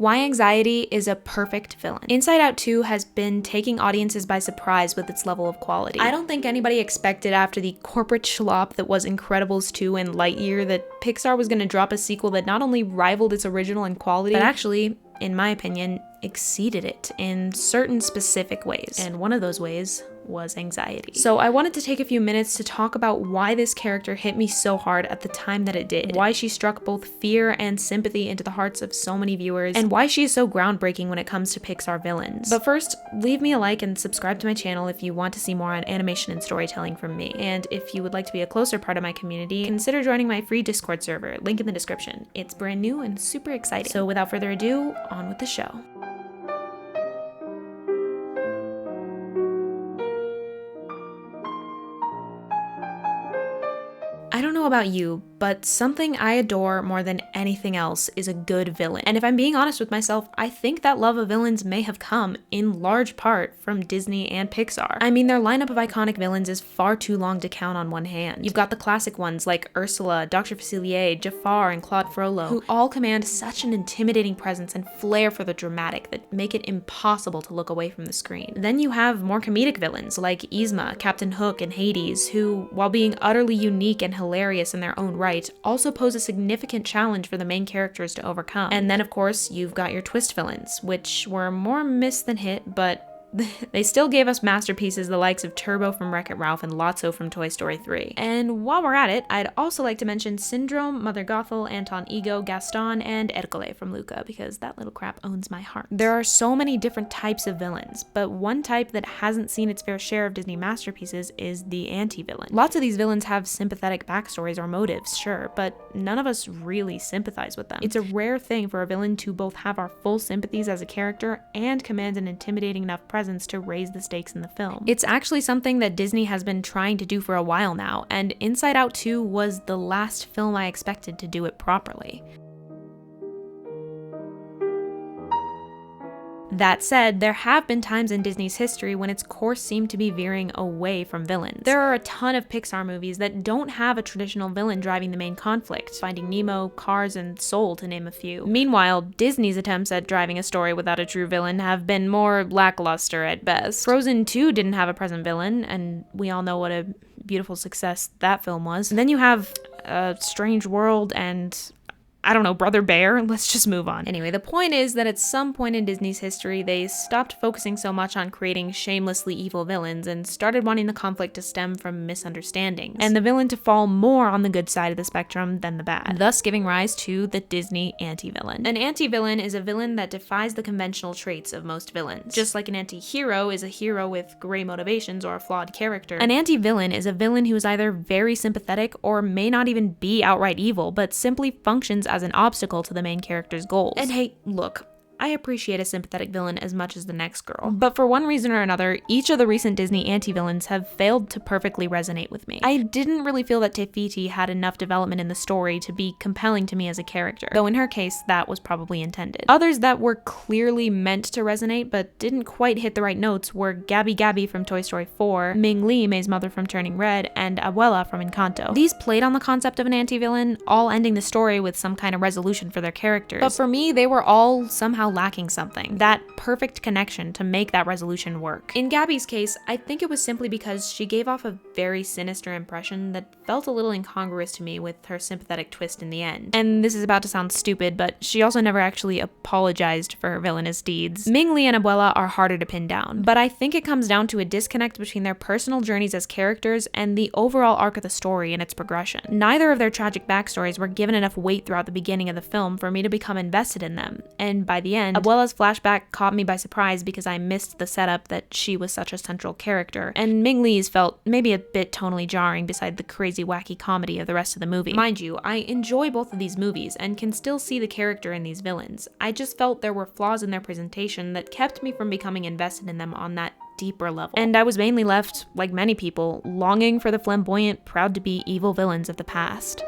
Why anxiety is a perfect villain. Inside Out 2 has been taking audiences by surprise with its level of quality. I don't think anybody expected after the corporate schlop that was Incredibles 2 and Lightyear that Pixar was going to drop a sequel that not only rivaled its original in quality, but actually, in my opinion, exceeded it in certain specific ways. And one of those ways was anxiety. So I wanted to take a few minutes to talk about why this character hit me so hard at the time that it did, why she struck both fear and sympathy into the hearts of so many viewers, and why she is so groundbreaking when it comes to Pixar villains. But first, leave me a like and subscribe to my channel if you want to see more on animation and storytelling from me. And if you would like to be a closer part of my community, consider joining my free Discord server, link in the description. It's brand new and super exciting. So without further ado, on with the show. I don't know about you, but something I adore more than anything else is a good villain. And if I'm being honest with myself, I think that love of villains may have come, in large part, from Disney and Pixar. I mean, their lineup of iconic villains is far too long to count on one hand. You've got the classic ones like Ursula, Dr. Facilier, Jafar, and Claude Frollo, who all command such an intimidating presence and flair for the dramatic that make it impossible to look away from the screen. Then you have more comedic villains like Yzma, Captain Hook, and Hades, who, while being utterly unique and hilarious in their own right, also pose a significant challenge for the main characters to overcome. And then of course you've got your twist villains, which were more miss than hit, but they still gave us masterpieces the likes of Turbo from Wreck-It Ralph and Lotso from Toy Story 3. And while we're at it, I'd also like to mention Syndrome, Mother Gothel, Anton Ego, Gaston, and Ercole from Luca, because that little crap owns my heart. There are so many different types of villains, but one type that hasn't seen its fair share of Disney masterpieces is the anti-villain. Lots of these villains have sympathetic backstories or motives, sure, but none of us really sympathize with them. It's a rare thing for a villain to both have our full sympathies as a character and command an intimidating enough presence to raise the stakes in the film. It's actually something that Disney has been trying to do for a while now, and Inside Out 2 was the last film I expected to do it properly. That said, there have been times in Disney's history when its course seemed to be veering away from villains. There are a ton of Pixar movies that don't have a traditional villain driving the main conflict, Finding Nemo, Cars, and Soul to name a few. Meanwhile, Disney's attempts at driving a story without a true villain have been more lackluster at best. Frozen 2 didn't have a present villain, and we all know what a beautiful success that film was. And then you have A Strange World and I don't know, Brother Bear? Let's just move on. Anyway, the point is that at some point in Disney's history, they stopped focusing so much on creating shamelessly evil villains and started wanting the conflict to stem from misunderstandings, and the villain to fall more on the good side of the spectrum than the bad, thus giving rise to the Disney anti-villain. An anti-villain is a villain that defies the conventional traits of most villains. Just like an anti-hero is a hero with gray motivations or a flawed character, an anti-villain is a villain who is either very sympathetic or may not even be outright evil, but simply functions as an obstacle to the main character's goals. And hey, look, I appreciate a sympathetic villain as much as the next girl, but for one reason or another, each of the recent Disney anti-villains have failed to perfectly resonate with me. I didn't really feel that Te Fiti had enough development in the story to be compelling to me as a character, though in her case, that was probably intended. Others that were clearly meant to resonate but didn't quite hit the right notes were Gabby Gabby from Toy Story 4, Ming Li, May's mother from Turning Red, and Abuela from Encanto. These played on the concept of an anti-villain, all ending the story with some kind of resolution for their characters, but for me, they were all somehow lacking something, that perfect connection to make that resolution work. In Gabby's case, I think it was simply because she gave off a very sinister impression that felt a little incongruous to me with her sympathetic twist in the end. And this is about to sound stupid, but she also never actually apologized for her villainous deeds. Ming Li and Abuela are harder to pin down, but I think it comes down to a disconnect between their personal journeys as characters and the overall arc of the story and its progression. Neither of their tragic backstories were given enough weight throughout the beginning of the film for me to become invested in them, and by the end, Abuela's flashback caught me by surprise because I missed the setup that she was such a central character, and Ming Li's felt maybe a bit tonally jarring beside the crazy wacky comedy of the rest of the movie. Mind you, I enjoy both of these movies and can still see the character in these villains. I just felt there were flaws in their presentation that kept me from becoming invested in them on that deeper level. And I was mainly left, like many people, longing for the flamboyant, proud-to-be evil villains of the past.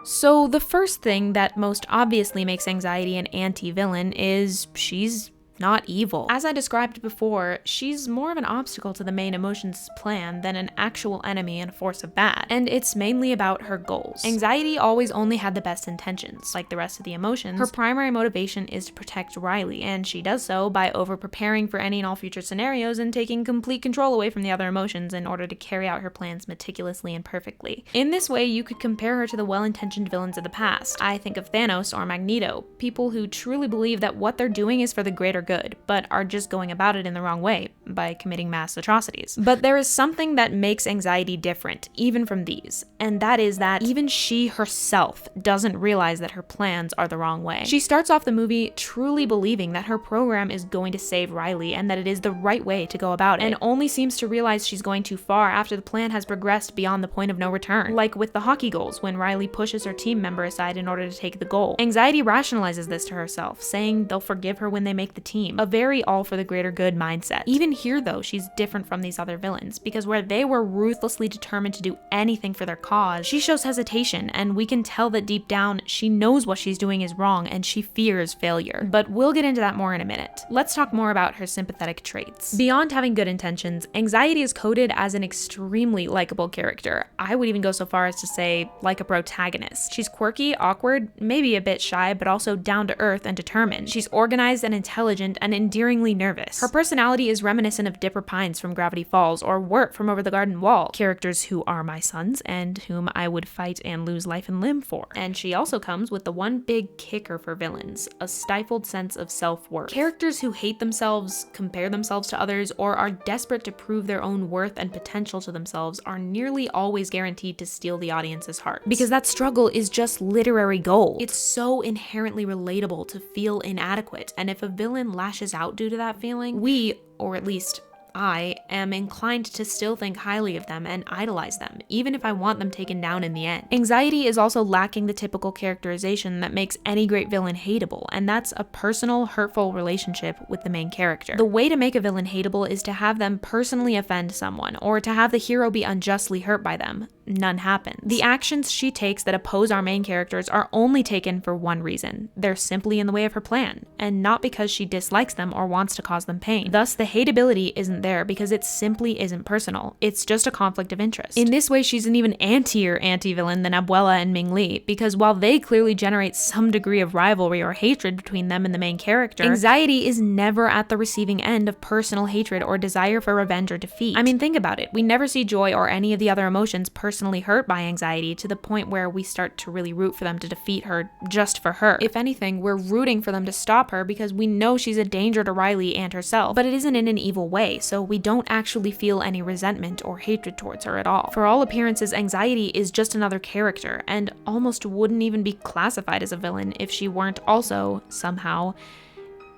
So the first thing that most obviously makes anxiety an anti-villain is she's not evil. As I described before, she's more of an obstacle to the main emotions plan than an actual enemy and a force of bad, and it's mainly about her goals. Anxiety always only had the best intentions. Like the rest of the emotions, her primary motivation is to protect Riley, and she does so by over-preparing for any and all future scenarios and taking complete control away from the other emotions in order to carry out her plans meticulously and perfectly. In this way, you could compare her to the well-intentioned villains of the past. I think of Thanos or Magneto, people who truly believe that what they're doing is for the greater good, but are just going about it in the wrong way, by committing mass atrocities. But there is something that makes Anxiety different, even from these, and that is that even she herself doesn't realize that her plans are the wrong way. She starts off the movie truly believing that her program is going to save Riley and that it is the right way to go about it, and only seems to realize she's going too far after the plan has progressed beyond the point of no return. Like with the hockey goals, when Riley pushes her team member aside in order to take the goal. Anxiety rationalizes this to herself, saying they'll forgive her when they make the team. A very all for the greater good mindset. Even here though, she's different from these other villains, because where they were ruthlessly determined to do anything for their cause, she shows hesitation, and we can tell that deep down, she knows what she's doing is wrong and she fears failure. But we'll get into that more in a minute. Let's talk more about her sympathetic traits. Beyond having good intentions, Anxiety is coded as an extremely likable character. I would even go so far as to say, like a protagonist. She's quirky, awkward, maybe a bit shy, but also down to earth and determined. She's organized and intelligent and endearingly nervous. Her personality is reminiscent of Dipper Pines from Gravity Falls or Wirt from Over the Garden Wall, characters who are my sons and whom I would fight and lose life and limb for. And she also comes with the one big kicker for villains, a stifled sense of self-worth. Characters who hate themselves, compare themselves to others, or are desperate to prove their own worth and potential to themselves are nearly always guaranteed to steal the audience's heart. Because that struggle is just literary gold. It's so inherently relatable to feel inadequate, and if a villain lashes out due to that feeling, we, or at least I, am inclined to still think highly of them and idolize them, even if I want them taken down in the end. Anxiety is also lacking the typical characterization that makes any great villain hateable, and that's a personal, hurtful relationship with the main character. The way to make a villain hateable is to have them personally offend someone, or to have the hero be unjustly hurt by them. None happens. The actions she takes that oppose our main characters are only taken for one reason. They're simply in the way of her plan, and not because she dislikes them or wants to cause them pain. Thus, the hateability isn't there because it simply isn't personal. It's just a conflict of interest. In this way, she's an even antier anti-villain than Abuela and Ming Li, because while they clearly generate some degree of rivalry or hatred between them and the main character, Anxiety is never at the receiving end of personal hatred or desire for revenge or defeat. I mean, think about it. We never see Joy or any of the other emotions personally hurt by Anxiety to the point where we start to really root for them to defeat her just for her. If anything, we're rooting for them to stop her because we know she's a danger to Riley and herself, but it isn't in an evil way, so we don't actually feel any resentment or hatred towards her at all. For all appearances, Anxiety is just another character, and almost wouldn't even be classified as a villain if she weren't also, somehow,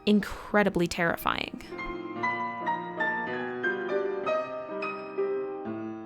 incredibly terrifying.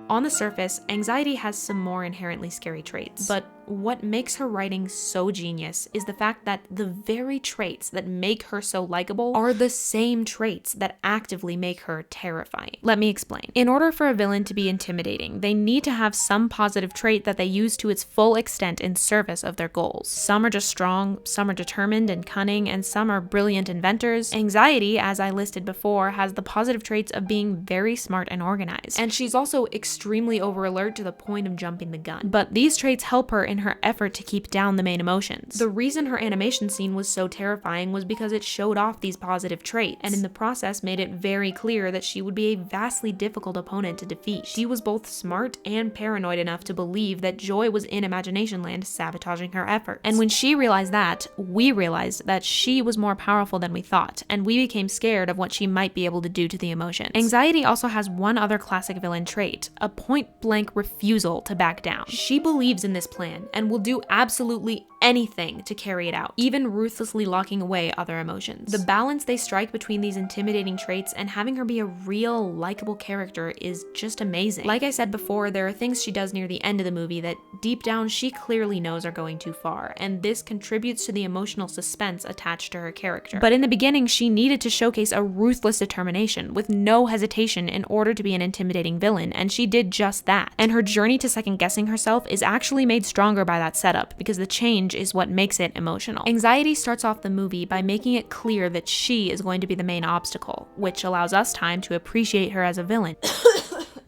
On the surface, Anxiety has some more inherently scary traits, but what makes her writing so genius is the fact that the very traits that make her so likable are the same traits that actively make her terrifying. Let me explain. In order for a villain to be intimidating, they need to have some positive trait that they use to its full extent in service of their goals. Some are just strong, some are determined and cunning, and some are brilliant inventors. Anxiety, as I listed before, has the positive traits of being very smart and organized, and she's also extremely over-alert to the point of jumping the gun. But these traits help her in her effort to keep down the main emotions. The reason her animation scene was so terrifying was because it showed off these positive traits, and in the process made it very clear that she would be a vastly difficult opponent to defeat. She was both smart and paranoid enough to believe that Joy was in Imagination Land sabotaging her efforts. And when she realized that, we realized that she was more powerful than we thought, and we became scared of what she might be able to do to the emotions. Anxiety also has one other classic villain trait, a point-blank refusal to back down. She believes in this plan and will do absolutely anything to carry it out, even ruthlessly locking away other emotions. The balance they strike between these intimidating traits and having her be a real, likable character is just amazing. Like I said before, there are things she does near the end of the movie that deep down she clearly knows are going too far, and this contributes to the emotional suspense attached to her character. But in the beginning, she needed to showcase a ruthless determination with no hesitation in order to be an intimidating villain, and she did just that. And her journey to second-guessing herself is actually made stronger by that setup, because the change is what makes it emotional. Anxiety starts off the movie by making it clear that she is going to be the main obstacle, which allows us time to appreciate her as a villain.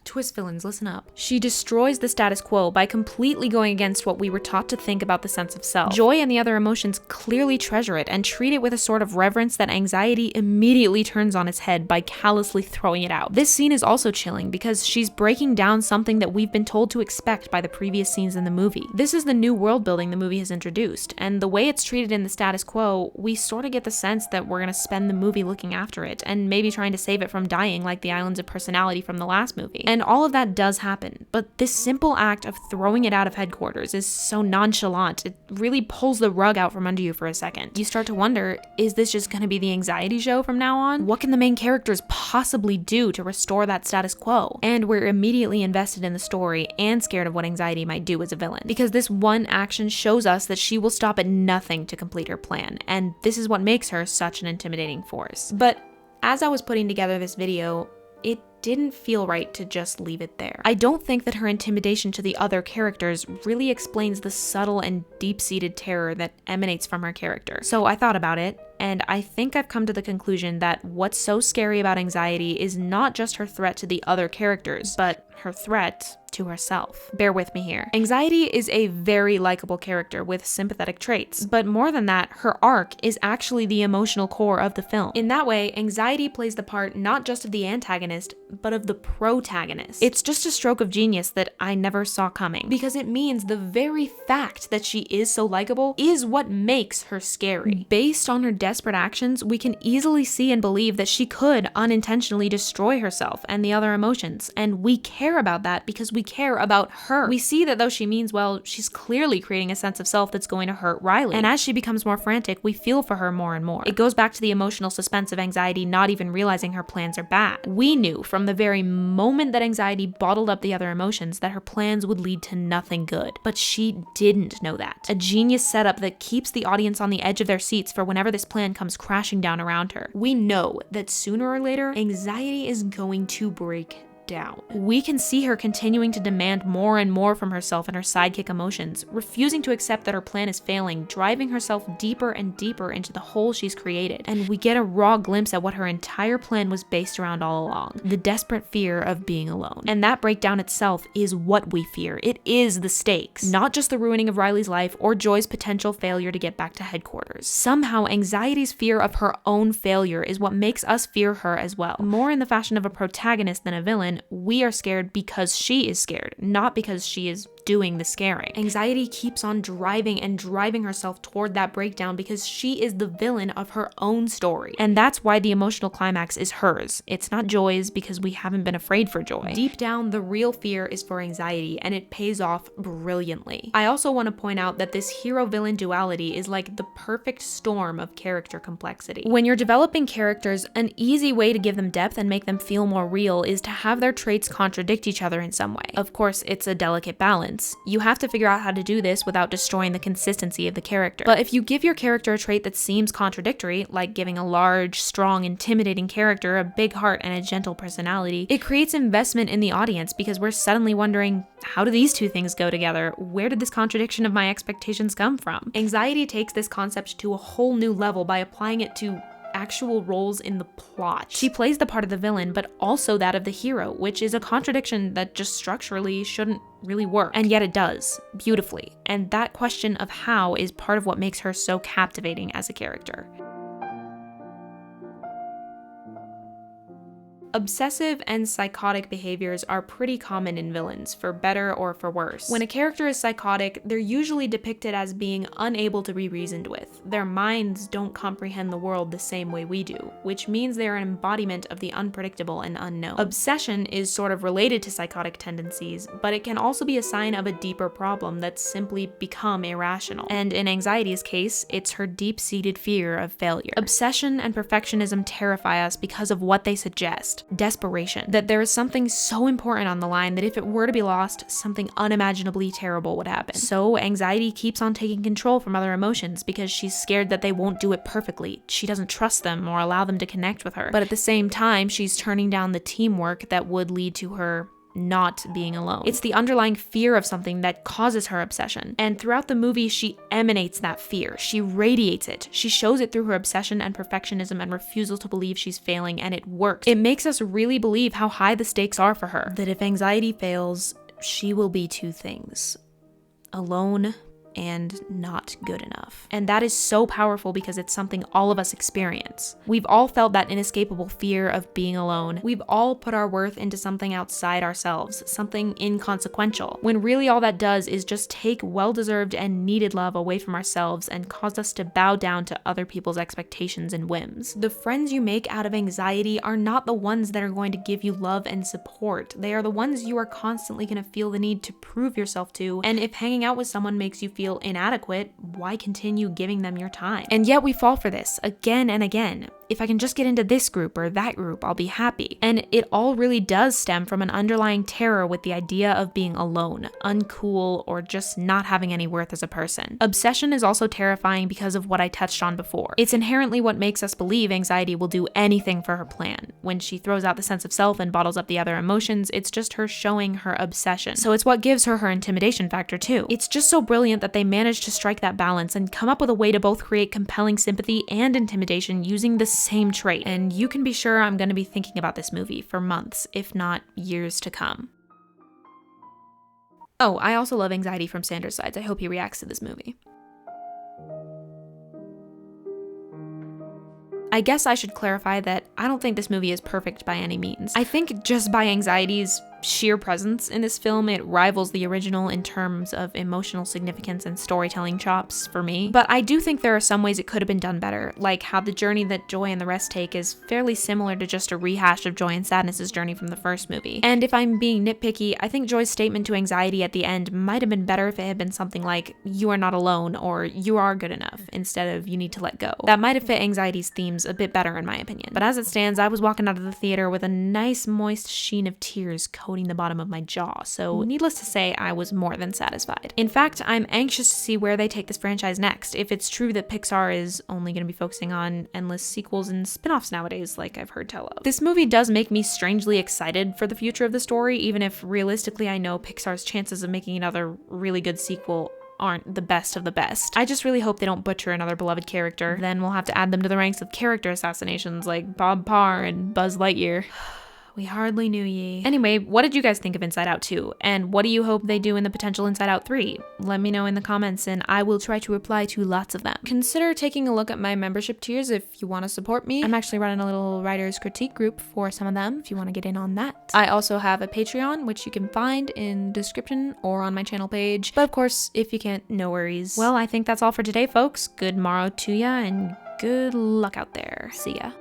Twist villains, listen up. She destroys the status quo by completely going against what we were taught to think about the sense of self. Joy and the other emotions clearly treasure it and treat it with a sort of reverence that anxiety immediately turns on its head by callously throwing it out. This scene is also chilling because she's breaking down something that we've been told to expect by the previous scenes in the movie. This is the new world building the movie has introduced, and the way it's treated in the status quo, we sort of get the sense that we're gonna spend the movie looking after it and maybe trying to save it from dying like the Islands of Personality from the last movie. And all of that does happen, but this simple act of throwing it out of headquarters is so nonchalant, it really pulls the rug out from under you for a second. You start to wonder, is this just gonna be the anxiety show from now on? What can the main characters possibly do to restore that status quo? And we're immediately invested in the story and scared of what anxiety might do as a villain, because this one action shows us that she will stop at nothing to complete her plan, and this is what makes her such an intimidating force. But as I was putting together this video, it didn't feel right to just leave it there. I don't think that her intimidation to the other characters really explains the subtle and deep-seated terror that emanates from her character. So I thought about it, and I think I've come to the conclusion that what's so scary about anxiety is not just her threat to the other characters, but her threat to herself. Bear with me here. Anxiety is a very likable character with sympathetic traits, but more than that, her arc is actually the emotional core of the film. In that way, anxiety plays the part not just of the antagonist, but of the protagonist. It's just a stroke of genius that I never saw coming, because it means the very fact that she is so likable is what makes her scary. Based on her desperate actions, we can easily see and believe that she could unintentionally destroy herself and the other emotions, and we care about that because we care about her. We see that though she means well, she's clearly creating a sense of self that's going to hurt Riley, and as she becomes more frantic, we feel for her more and more. It goes back to the emotional suspense of anxiety not even realizing her plans are bad. We knew from the very moment that anxiety bottled up the other emotions that her plans would lead to nothing good, but she didn't know that. A genius setup that keeps the audience on the edge of their seats for whenever this plan comes crashing down around her. We know that sooner or later, anxiety is going to break down. We can see her continuing to demand more and more from herself and her sidekick emotions, refusing to accept that her plan is failing, driving herself deeper and deeper into the hole she's created. And we get a raw glimpse at what her entire plan was based around all along, the desperate fear of being alone. And that breakdown itself is what we fear. It is the stakes, not just the ruining of Riley's life or Joy's potential failure to get back to headquarters. Somehow, anxiety's fear of her own failure is what makes us fear her as well. More in the fashion of a protagonist than a villain, we are scared because she is scared, not because she is doing the scaring. Anxiety keeps on driving and driving herself toward that breakdown because she is the villain of her own story. And that's why the emotional climax is hers. It's not Joy's because we haven't been afraid for Joy. Deep down, the real fear is for anxiety, and it pays off brilliantly. I also want to point out that this hero-villain duality is like the perfect storm of character complexity. When you're developing characters, an easy way to give them depth and make them feel more real is to have their traits contradict each other in some way. Of course, it's a delicate balance. You have to figure out how to do this without destroying the consistency of the character. But if you give your character a trait that seems contradictory, like giving a large, strong, intimidating character a big heart and a gentle personality, it creates investment in the audience because we're suddenly wondering, how do these two things go together? Where did this contradiction of my expectations come from? Anxiety takes this concept to a whole new level by applying it to actual roles in the plot. She plays the part of the villain, but also that of the hero, which is a contradiction that just structurally shouldn't really work. And yet it does, beautifully. And that question of how is part of what makes her so captivating as a character. Obsessive and psychotic behaviors are pretty common in villains, for better or for worse. When a character is psychotic, they're usually depicted as being unable to be reasoned with. Their minds don't comprehend the world the same way we do, which means they're an embodiment of the unpredictable and unknown. Obsession is sort of related to psychotic tendencies, but it can also be a sign of a deeper problem that's simply become irrational. And in anxiety's case, it's her deep-seated fear of failure. Obsession and perfectionism terrify us because of what they suggest. Desperation. That there is something so important on the line that if it were to be lost, something unimaginably terrible would happen. So anxiety keeps on taking control from other emotions because she's scared that they won't do it perfectly. She doesn't trust them or allow them to connect with her. But at the same time, she's turning down the teamwork that would lead to her not being alone. It's the underlying fear of something that causes her obsession. And throughout the movie, she emanates that fear. She radiates it. She shows it through her obsession and perfectionism and refusal to believe she's failing, and it works. It makes us really believe how high the stakes are for her. That if anxiety fails, she will be two things: alone and not good enough. And that is so powerful because it's something all of us experience. We've all felt that inescapable fear of being alone. We've all put our worth into something outside ourselves, something inconsequential, when really all that does is just take well-deserved and needed love away from ourselves and cause us to bow down to other people's expectations and whims. The friends you make out of anxiety are not the ones that are going to give you love and support. They are the ones you are constantly going to feel the need to prove yourself to, and if hanging out with someone makes you feel inadequate, why continue giving them your time? And yet we fall for this again and again. If I can just get into this group or that group, I'll be happy. And it all really does stem from an underlying terror with the idea of being alone, uncool, or just not having any worth as a person. Obsession is also terrifying because of what I touched on before. It's inherently what makes us believe anxiety will do anything for her plan. When she throws out the sense of self and bottles up the other emotions, it's just her showing her obsession. So it's what gives her her intimidation factor too. It's just so brilliant that they managed to strike that balance and come up with a way to both create compelling sympathy and intimidation using the same trait. And you can be sure I'm going to be thinking about this movie for months, if not years to come. Oh, I also love Anxiety from Sanders' Sides. I hope he reacts to this movie. I guess I should clarify that I don't think this movie is perfect by any means. I think just by Anxiety's sheer presence in this film, it rivals the original in terms of emotional significance and storytelling chops for me. But I do think there are some ways it could have been done better, like how the journey that Joy and the rest take is fairly similar to just a rehash of Joy and Sadness's journey from the first movie. And if I'm being nitpicky, I think Joy's statement to Anxiety at the end might have been better if it had been something like, "You are not alone," or "You are good enough," instead of "You need to let go." That might have fit Anxiety's themes a bit better in my opinion. But as it stands, I was walking out of the theater with a nice moist sheen of tears coating the bottom of my jaw, so needless to say, I was more than satisfied. In fact, I'm anxious to see where they take this franchise next, if it's true that Pixar is only going to be focusing on endless sequels and spin-offs nowadays, like I've heard tell of. This movie does make me strangely excited for the future of the story, even if realistically I know Pixar's chances of making another really good sequel aren't the best of the best. I just really hope they don't butcher another beloved character. Then we'll have to add them to the ranks of character assassinations like Bob Parr and Buzz Lightyear. We hardly knew ye. Anyway, what did you guys think of Inside Out 2? And what do you hope they do in the potential Inside Out 3? Let me know in the comments and I will try to reply to lots of them. Consider taking a look at my membership tiers if you want to support me. I'm actually running a little writer's critique group for some of them if you want to get in on that. I also have a Patreon, which you can find in the description or on my channel page. But of course, if you can't, no worries. Well, I think that's all for today, folks. Good morrow to ya and good luck out there. See ya.